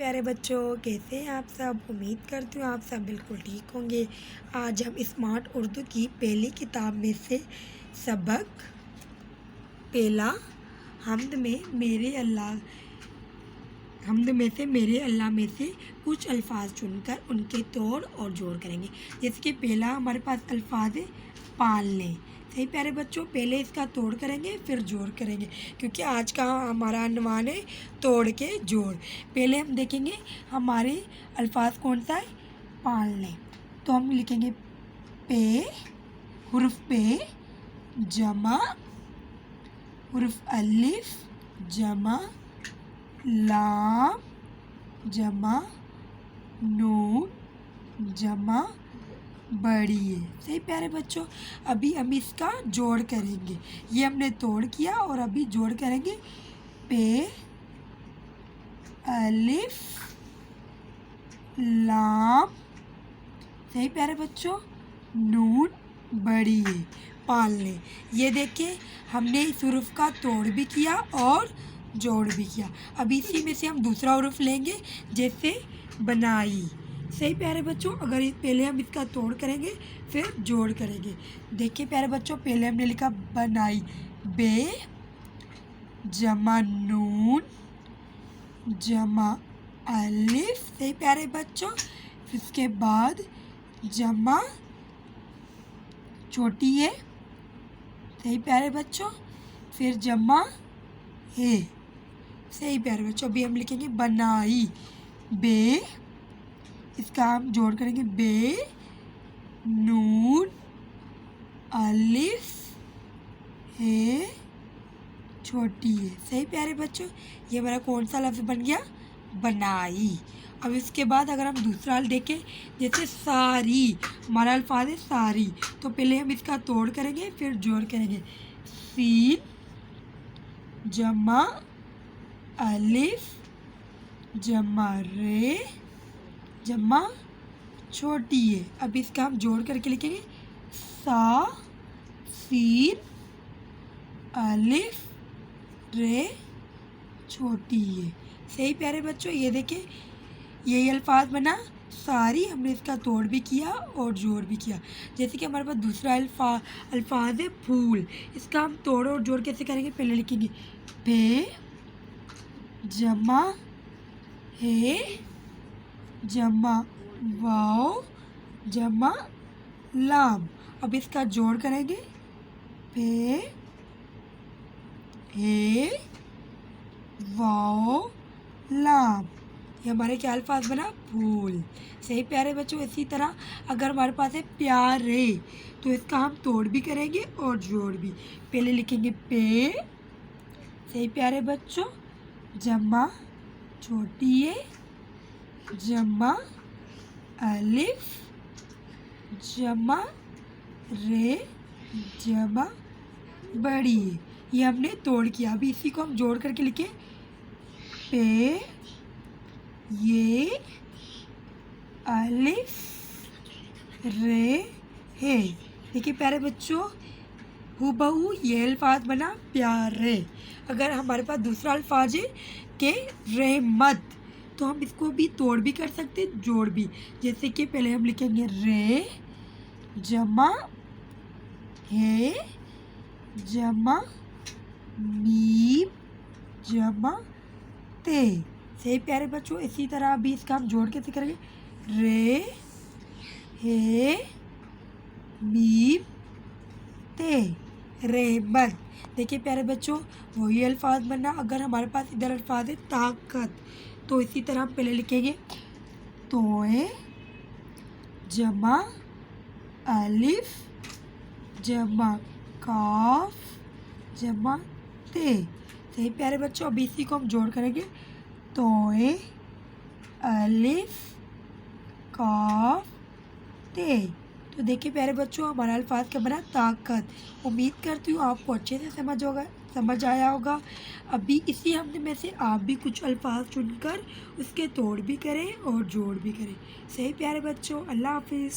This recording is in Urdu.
پیارے بچوں، کیسے ہیں آپ سب؟ امید کرتی ہوں آپ سب بالکل ٹھیک ہوں گے۔ آج ہم اسمارٹ اردو کی پہلی کتاب میں سے سبق پہلا حمد میں سے میرے اللہ میں سے کچھ الفاظ چن کر ان کے توڑ اور جوڑ کریں گے۔ جیسے کہ پہلا ہمارے پاس الفاظ ہے پالنے۔ صحیح پیارے بچوں، پہلے اس کا توڑ کریں گے پھر جوڑ کریں گے، کیونکہ آج کا ہمارا عنوان ہے توڑ کے جوڑ۔ پہلے ہم دیکھیں گے ہمارے الفاظ کون سا ہے؟ پالنے۔ تو ہم لکھیں گے پے، حرف پے جمع حرف الف جمع لام جمع نون جمع بڑی ہے۔ صحیح پیارے بچوں، ابھی ہم اس کا جوڑ کریں گے۔ یہ ہم نے توڑ کیا اور ابھی جوڑ کریں گے۔ پے الف لام، صحیح پیارے بچوں، نون بڑی ہے، پالنے۔ یہ دیکھیں ہم نے اس حرف کا توڑ بھی کیا اور جوڑ بھی کیا۔ اب اسی میں سے ہم دوسرا حرف لیں گے، جیسے بنائی۔ صحیح پیارے بچوں، اگر پہلے ہم اس کا توڑ کریں گے پھر جوڑ کریں گے۔ دیکھیں پیارے بچوں، پہلے ہم نے لکھا بنائی، بے جمع نون جمع الف، صحیح پیارے بچوں، اس کے بعد جمع چھوٹی ہے، صحیح پیارے بچوں، پھر جمع ہے، صحیح پیارے بچوں۔ ابھی ہم لکھیں گے بنائی، بے، اس کا ہم جوڑ کریں گے، بے نون الف ہے چھوٹی ہے، صحیح پیارے بچوں۔ یہ ہمارا کون سا لفظ بن گیا؟ بنائی۔ اب اس کے بعد اگر ہم دوسرا دیکھیں، جیسے ساری، ہمارا الفاظ ہے ساری، تو پہلے ہم اس کا توڑ کریں گے پھر جوڑ کریں گے۔ سین جمع الف جمع رے جمع چھوٹی ہے۔ اب اس کا ہم جوڑ کر کے لکھیں گے سا سین الف رے چھوٹی ہے، صحیح پیارے بچوں۔ یہ دیکھیں یہی الفاظ بنا ساری، ہم نے اس کا توڑ بھی کیا اور جوڑ بھی کیا۔ جیسے کہ ہمارے پاس دوسرا الفاظ ہے پھول، اس کا ہم توڑ اور جوڑ کیسے کریں گے؟ پہلے لکھیں گے پے جمع ہے جمع واو جمع لام۔ اب اس کا جوڑ کریں گے، پے ہے واو لام، یہ ہمارے کیا الفاظ بنا؟ پھول، صحیح پیارے بچوں۔ اسی طرح اگر ہمارے پاس ہے پیارے، تو اس کا ہم توڑ بھی کریں گے اور جوڑ بھی۔ پہلے لکھیں گے پے، صحیح پیارے بچوں، جمع چھوٹی ہے جمع الف جمع رے جمع بڑی ہے، یہ ہم نے توڑ کیا۔ ابھی اسی کو ہم جوڑ کر کے لکھیں پے یہ الف رے ہے۔ دیکھیے پیارے بچوں، ہو بہو یہ الفاظ بنا پیارے۔ اگر ہمارے پاس دوسرا الفاظ ہے کہ رحمت، تو ہم اس کو بھی توڑ بھی کر سکتے جوڑ بھی۔ جیسے کہ پہلے ہم لکھیں گے رے جمع ہے جمع میم جمع تے، صحیح پیارے بچوں۔ اسی طرح ابھی اس کا ہم جوڑ کیسے کریں گے؟ رے ہے میم تے رحمت۔ دیکھیے پیارے بچوں، وہی الفاظ بننا۔ اگر ہمارے پاس ادھر الفاظ ہے طاقت، تو اسی طرح ہم پہلے لکھیں گے توئے جمع الف جمع کاف جمع تے، صحیح پیارے بچوں۔ اب اسی کو ہم جوڑ کریں گے، توئے الف کاف تے۔ تو دیکھیے پیارے بچوں، ہمارا الفاظ کیا بنا؟ طاقت۔ امید کرتی ہوں آپ کو اچھے سے سمجھ آیا ہوگا۔ ابھی اسی حمد میں سے آپ بھی کچھ الفاظ چن کر اس کے توڑ بھی کریں اور جوڑ بھی کریں۔ صحیح پیارے بچوں، اللہ حافظ۔